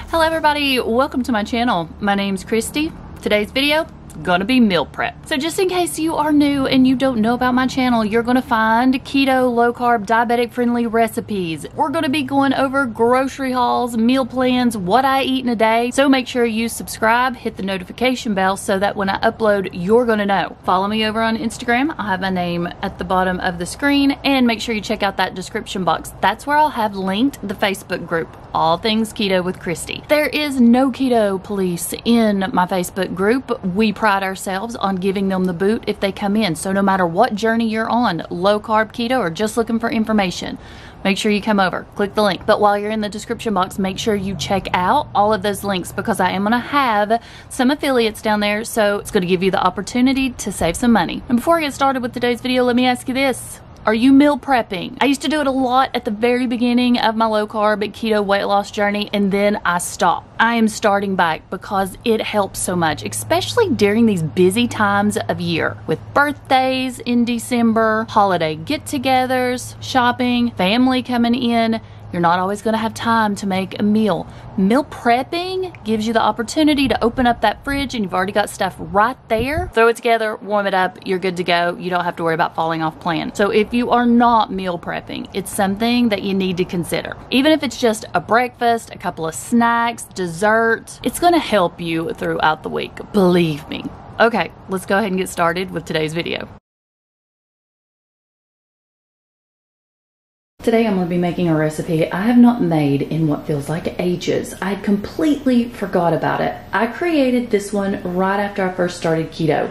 Hello everybody, welcome to my channel. My name's Kristi. Today's video, gonna be meal prep. So just in case you are new and you don't know about my channel, you're gonna find keto, low carb, diabetic friendly recipes. We're gonna be going over grocery hauls, meal plans, what I eat in a day. So make sure you subscribe, hit the notification bell so that when I upload, you're gonna know. Follow me over on Instagram. I'll have my name at the bottom of the screen, and make sure you check out that description box. That's where I'll have linked the Facebook group, All Things Keto with Kristi. There is no keto police in my Facebook group. We pride ourselves on giving them the boot if they come in. So no matter what journey you're on, low carb, keto, or just looking for information, make sure you come over, click the link. But while you're in the description box, make sure you check out all of those links because I am going to have some affiliates down there. So it's going to give you the opportunity to save some money. And before I get started with today's video, let me ask you this. Are you meal prepping? I used to do it a lot at the very beginning of my low carb keto weight loss journey, and then I stopped. I am starting back because it helps so much, especially during these busy times of year with birthdays in December, holiday get-togethers, shopping, family coming in. You're not always going to have time to make a meal. Meal prepping gives you the opportunity to open up that fridge and you've already got stuff right there. Throw it together, warm it up, you're good to go. You don't have to worry about falling off plan. So if you are not meal prepping, it's something that you need to consider. Even if it's just a breakfast, a couple of snacks, dessert, it's going to help you throughout the week. Believe me. Okay, let's go ahead and get started with today's video. Today I'm going to be making a recipe I have not made in what feels like ages. I completely forgot about it. I created this one right after I first started keto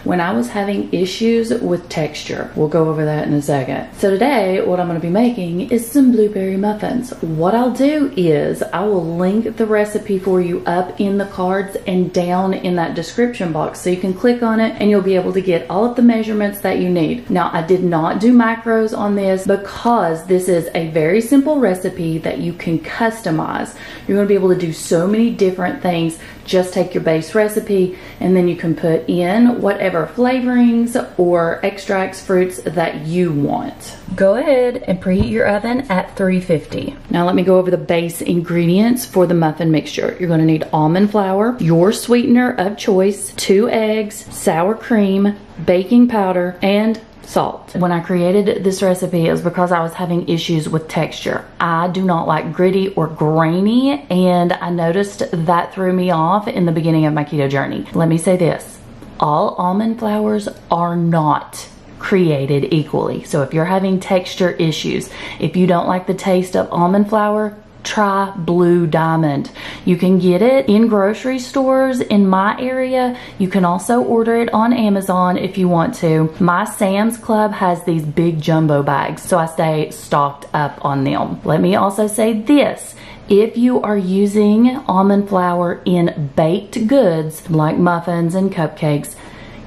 when I was having issues with texture. We'll go over that in a second. So today what I'm going to be making is some blueberry muffins. What I'll do is I will link the recipe for you up in the cards and down in that description box so you can click on it and you'll be able to get all of the measurements that you need. Now I did not do macros on this because this is a very simple recipe that you can customize. You're going to be able to do so many different things. Just take your base recipe and then you can put in whatever flavorings or extracts, fruits that you want. Go ahead and preheat your oven at 350. Now let me go over the base ingredients for the muffin mixture. You're going to need almond flour, your sweetener of choice, 2 eggs, sour cream, baking powder, and salt. When I created this recipe, it was because I was having issues with texture. I do not like gritty or grainy, and I noticed that threw me off in the beginning of my keto journey. Let me say this, all almond flours are not created equally. So if you're having texture issues, if you don't like the taste of almond flour, try Blue Diamond. You can get it in grocery stores in my area. You can also order it on Amazon if you want to. My Sam's Club has these big jumbo bags, so I stay stocked up on them. Let me also say this. If you are using almond flour in baked goods like muffins and cupcakes,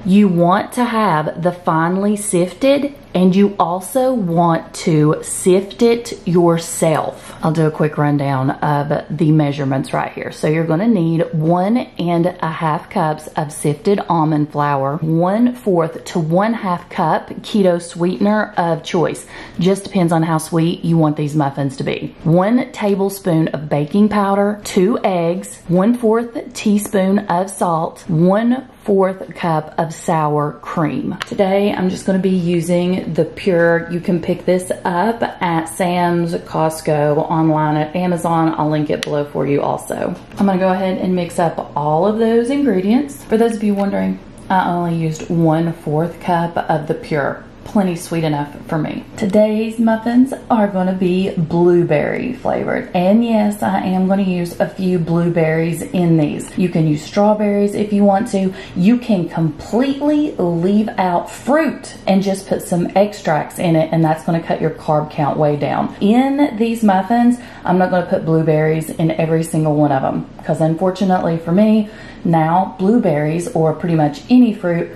you want to have the finely sifted, and you also want to sift it yourself. I'll do a quick rundown of the measurements right here. So you're going to need 1.5 cups of sifted almond flour, 1/4 to 1/2 cup keto sweetener of choice. Just depends on how sweet you want these muffins to be. 1 tablespoon of baking powder, 2 eggs, 1/4 teaspoon of salt, 1/4 cup of sour cream. Today I'm just going to be using the Pyure. You can pick this up at Sam's, Costco, online at Amazon. I'll link it below for you also. I'm going to go ahead and mix up all of those ingredients. For those of you wondering, I only used 1/4 cup of the Pyure. Plenty sweet enough for me. Today's muffins are going to be blueberry flavored, and yes, I am going to use a few blueberries in these. You can use strawberries if you want to. You can completely leave out fruit and just put some extracts in it, and that's going to cut your carb count way down. In these muffins, I'm not going to put blueberries in every single one of them because unfortunately for me, now blueberries or pretty much any fruit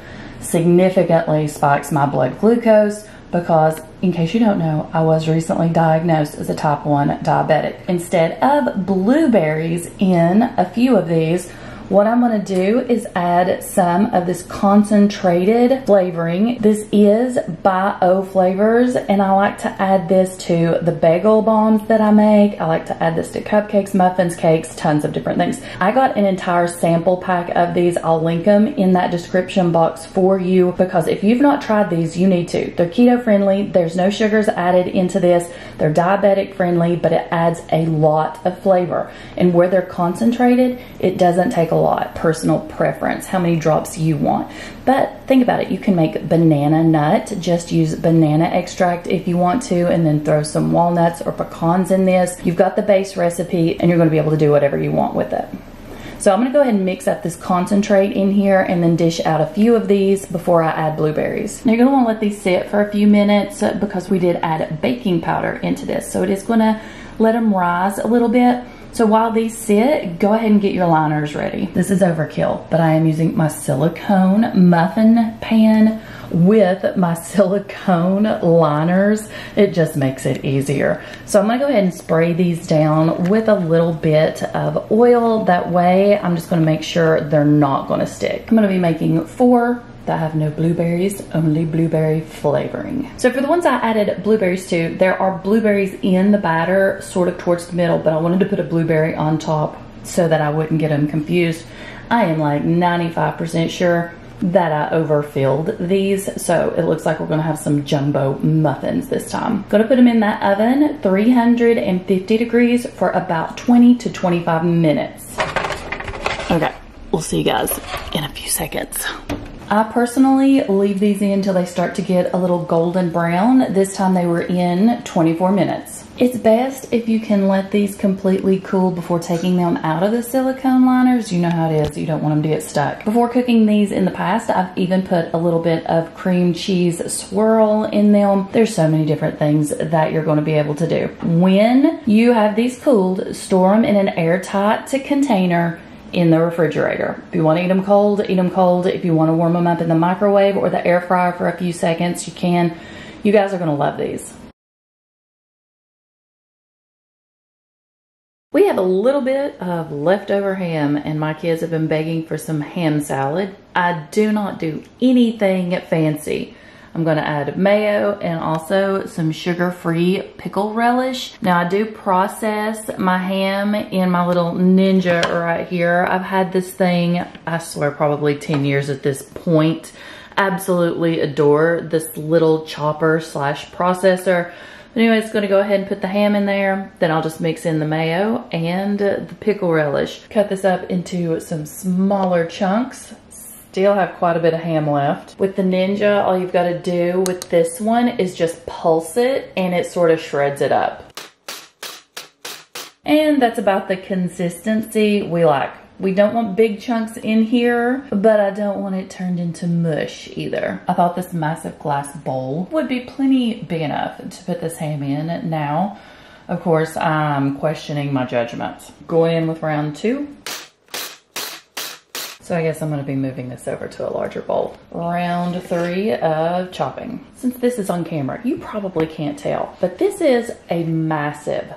significantly spikes my blood glucose because, in case you don't know, I was recently diagnosed as a type 1 diabetic. Instead of blueberries in a few of these, What I'm gonna do is add some of this concentrated flavoring. This is by O Flavors, and I like to add this to the bagel bombs that I make. I like to add this to cupcakes, muffins, cakes, tons of different things. I got an entire sample pack of these. I'll link them in that description box for you, because if you've not tried these, you need to. They're keto friendly. There's no sugars added into this. They're diabetic friendly, but it adds a lot of flavor. And where they're concentrated, it doesn't take a lot. Personal preference, how many drops you want. But think about it, you can make banana nut, just use banana extract if you want to, and then throw some walnuts or pecans in this. You've got the base recipe, and you're going to be able to do whatever you want with it. So I'm going to go ahead and mix up this concentrate in here and then dish out a few of these before I add blueberries. Now you're going to want to let these sit for a few minutes because we did add baking powder into this. So it is going to let them rise a little bit. So while these sit, go ahead and get your liners ready. This is overkill, but I am using my silicone muffin pan with my silicone liners. It just makes it easier. So I'm gonna go ahead and spray these down with a little bit of oil. That way, I'm just gonna make sure they're not gonna stick. I'm gonna be making 4 that have no blueberries, only blueberry flavoring. So for the ones I added blueberries to, there are blueberries in the batter, sort of towards the middle, but I wanted to put a blueberry on top so that I wouldn't get them confused. I am like 95% sure that I overfilled these, so it looks like we're gonna have some jumbo muffins this time. Gonna put them in that oven, 350 degrees for about 20 to 25 minutes. Okay, we'll see you guys in a few seconds. I personally leave these in until they start to get a little golden brown. This time they were in 24 minutes. It's best if you can let these completely cool before taking them out of the silicone liners. You know how it is, you don't want them to get stuck. Before cooking these in the past, I've even put a little bit of cream cheese swirl in them. There's so many different things that you're going to be able to do. When you have these cooled, store them in an airtight container in the refrigerator. If you want to eat them cold, eat them cold. If you want to warm them up in the microwave or the air fryer for a few seconds, you can. You guys are going to love these. We have a little bit of leftover ham, and my kids have been begging for some ham salad. I do not do anything fancy. I'm going to add mayo and also some sugar-free pickle relish. Now I do process my ham in my little Ninja right here. I've had this thing, I swear, probably 10 years at this point. Absolutely adore this little chopper slash processor. But anyways, going to go ahead and put the ham in there. Then I'll just mix in the mayo and the pickle relish. Cut this up into some smaller chunks. Still have quite a bit of ham left. With the Ninja, all you've got to do with this one is just pulse it and it sort of shreds it up. And that's about the consistency we like. We don't want big chunks in here, but I don't want it turned into mush either. I thought this massive glass bowl would be plenty big enough to put this ham in. Now, of course, I'm questioning my judgments. Going in with round 2. So I guess I'm going to be moving this over to a larger bowl. Round 3 of chopping. Since this is on camera, you probably can't tell, but this is a massive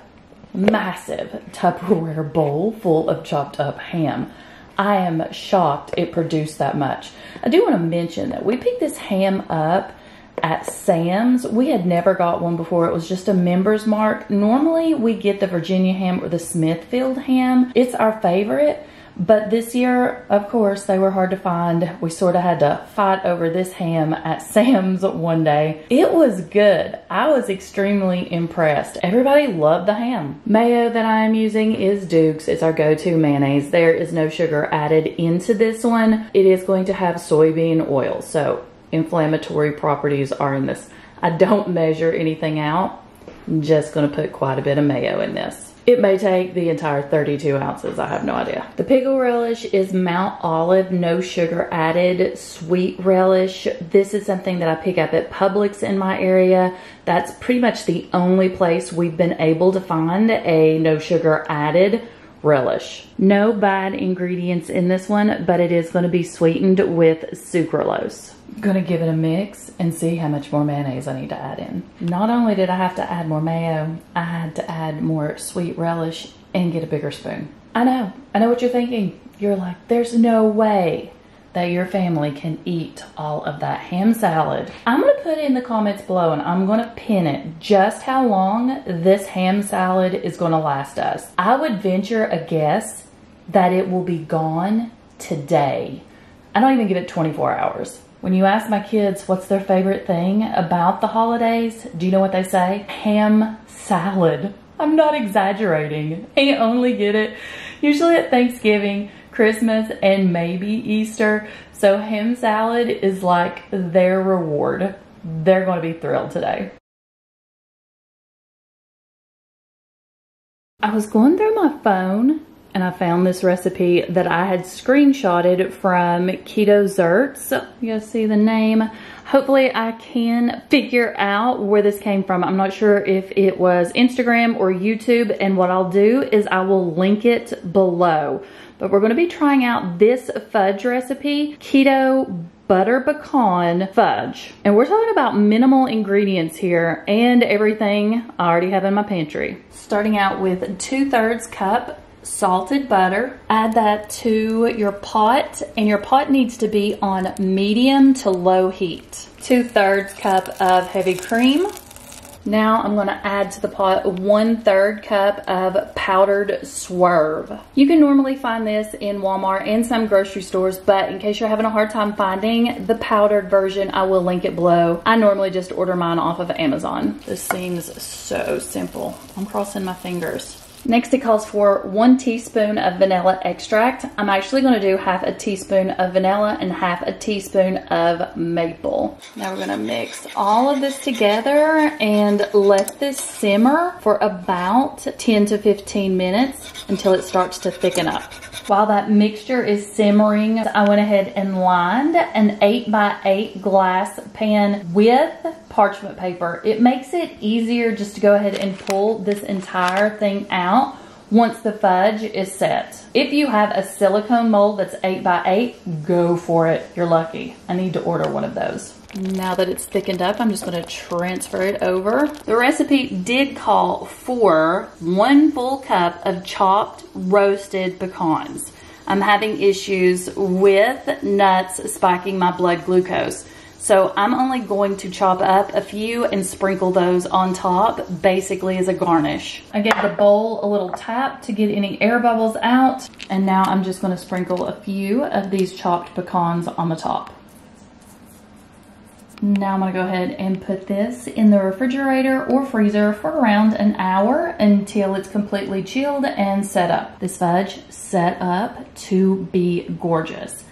Tupperware bowl full of chopped up ham. I am shocked it produced that much. I do want to mention that we picked this ham up at Sam's. We had never got one before. It was just a member's mark. Normally we get the Virginia ham or the Smithfield ham. It's our favorite. But this year, of course, they were hard to find. We sort of had to fight over this ham at Sam's one day. It was good. I was extremely impressed. Everybody loved the ham. Mayo that I am using is Duke's. It's our go-to mayonnaise. There is no sugar added into this one. It is going to have soybean oil, so inflammatory properties are in this. I don't measure anything out. I'm just going to put quite a bit of mayo in this. It may take the entire 32 ounces, I have no idea. The pickle relish is Mount Olive, no sugar added, sweet relish. This is something that I pick up at Publix in my area. That's pretty much the only place we've been able to find a no sugar added relish. No bad ingredients in this one, but it is going to be sweetened with sucralose. Gonna give it a mix and see how much more mayonnaise I need to add in. Not only did I have to add more mayo, I had to add more sweet relish and get a bigger spoon. I know what you're thinking. you're like, there's no way that your family can eat all of that ham salad. I'm gonna put in the comments below and I'm gonna pin it just how long this ham salad is gonna last us. I would venture a guess that it will be gone today. I don't even give it 24 hours. When you ask my kids what's their favorite thing about the holidays, do you know what they say? Ham salad. I'm not exaggerating. They only get it usually at Thanksgiving, Christmas, and maybe Easter. So ham salad is like their reward. They're going to be thrilled today. I was going through my phone and I found this recipe that I had screenshotted from Ketoserts. You guys see the name? Hopefully I can figure out where this came from. I'm not sure if it was Instagram or YouTube, and what I'll do is I will link it below. But we're gonna be trying out this fudge recipe, Keto Butter Pecan Fudge. And we're talking about minimal ingredients here and everything I already have in my pantry. Starting out with 2/3 cup salted butter. Add that to your pot, and your pot needs to be on medium to low heat. 2/3 cup of heavy cream. Now I'm gonna add to the pot 1/3 cup of powdered Swerve. You can normally find this in Walmart and some grocery stores, but in case you're having a hard time finding the powdered version, I will link it below. I normally just order mine off of Amazon. This seems so simple. I'm crossing my fingers. Next, it calls for 1 teaspoon of vanilla extract. I'm actually going to do 1/2 teaspoon of vanilla and 1/2 teaspoon of maple. Now we're going to mix all of this together and let this simmer for about 10 to 15 minutes until it starts to thicken up. While that mixture is simmering, I went ahead and lined an 8x8 glass pan with parchment paper. It makes it easier just to go ahead and pull this entire thing out once the fudge is set. If you have a silicone mold that's 8x8, go for it. You're lucky. I need to order one of those. Now that it's thickened up, I'm just going to transfer it over. The recipe did call for 1 full cup of chopped roasted pecans. I'm having issues with nuts spiking my blood glucose. So I'm only going to chop up a few and sprinkle those on top, basically as a garnish. I give the bowl a little tap to get any air bubbles out. And now I'm just going to sprinkle a few of these chopped pecans on the top. Now I'm gonna go ahead and put this in the refrigerator or freezer for around an hour until it's completely chilled and set up. This fudge set up to be gorgeous.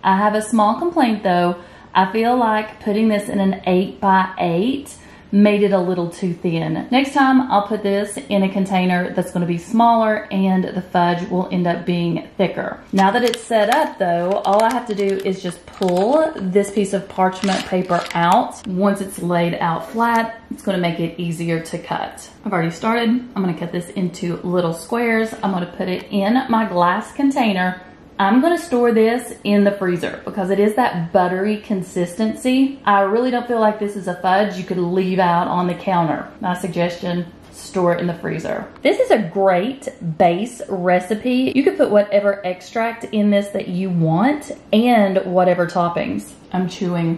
I have a small complaint though. I feel like putting this in an 8x8 made it a little too thin. Next time I'll put this in a container that's gonna be smaller and the fudge will end up being thicker. Now that it's set up though, all I have to do is just pull this piece of parchment paper out. Once it's laid out flat, it's gonna make it easier to cut. I've already started. I'm gonna cut this into little squares. I'm gonna put it in my glass container. I'm gonna store this in the freezer because it is that buttery consistency. I really don't feel like this is a fudge you could leave out on the counter. My suggestion, store it in the freezer. This is a great base recipe. You could put whatever extract in this that you want and whatever toppings. I'm chewing,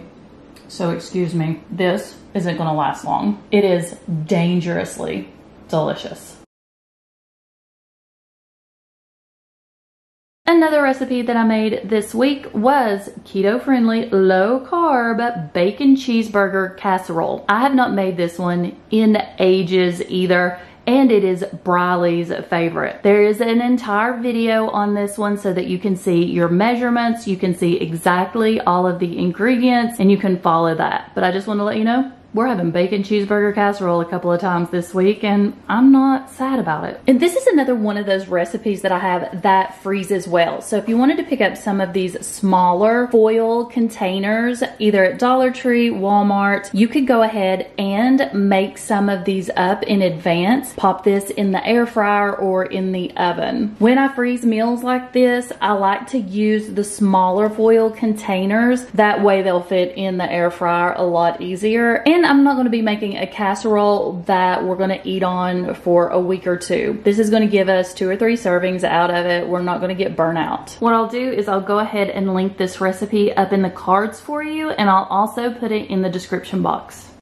so excuse me. This isn't gonna last long. It is dangerously delicious. Another recipe that I made this week was keto-friendly, low-carb bacon cheeseburger casserole. I have not made this one in ages either, and it is Briley's favorite. There is an entire video on this one so that you can see your measurements, you can see exactly all of the ingredients, and you can follow that. But I just want to let you know, we're having bacon cheeseburger casserole a couple of times this week and I'm not sad about it. And this is another one of those recipes that I have that freezes well. So if you wanted to pick up some of these smaller foil containers, either at Dollar Tree, Walmart, you could go ahead and make some of these up in advance. Pop this in the air fryer or in the oven. When I freeze meals like this, I like to use the smaller foil containers. That way they'll fit in the air fryer a lot easier. And I'm not gonna be making a casserole that we're gonna eat on for a week or two. This is gonna give us 2 or 3 servings out of it. We're not gonna get burnt out. What I'll do is I'll go ahead and link this recipe up in the cards for you, and I'll also put it in the description box.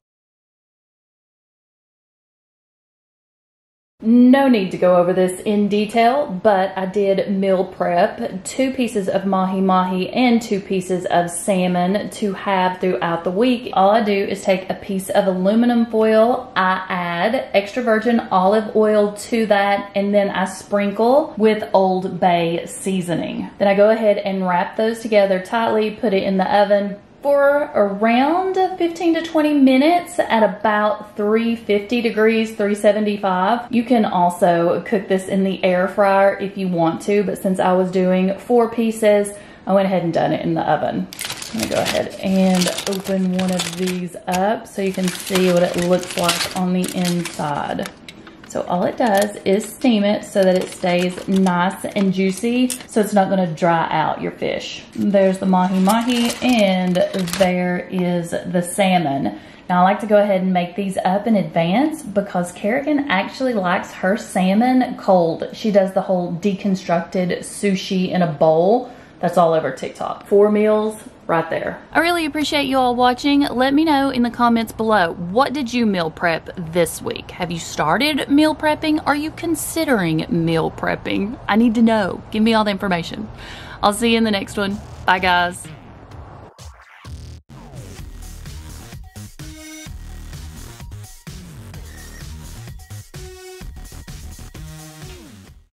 No need to go over this in detail, but I did meal prep 2 pieces of mahi and 2 pieces of salmon to have throughout the week. All I do is take a piece of aluminum foil, I add extra virgin olive oil to that, and then I sprinkle with Old Bay seasoning. Then I go ahead and wrap those together tightly, put it in the oven for around 15 to 20 minutes at about 350 degrees, 375. You can also cook this in the air fryer if you want to, but since I was doing 4 pieces, I went ahead and done it in the oven. I'm gonna go ahead and open one of these up so you can see what it looks like on the inside. So all it does is steam it so that it stays nice and juicy, so it's not gonna dry out your fish. There's the mahi and there is the salmon. Now I like to go ahead and make these up in advance because Kerrigan actually likes her salmon cold. She does the whole deconstructed sushi in a bowl. That's all over TikTok. 4 meals right there. I really appreciate you all watching. Let me know in the comments below, what did you meal prep this week? Have you started meal prepping? Are you considering meal prepping? I need to know. Give me all the information. I'll see you in the next one. Bye guys.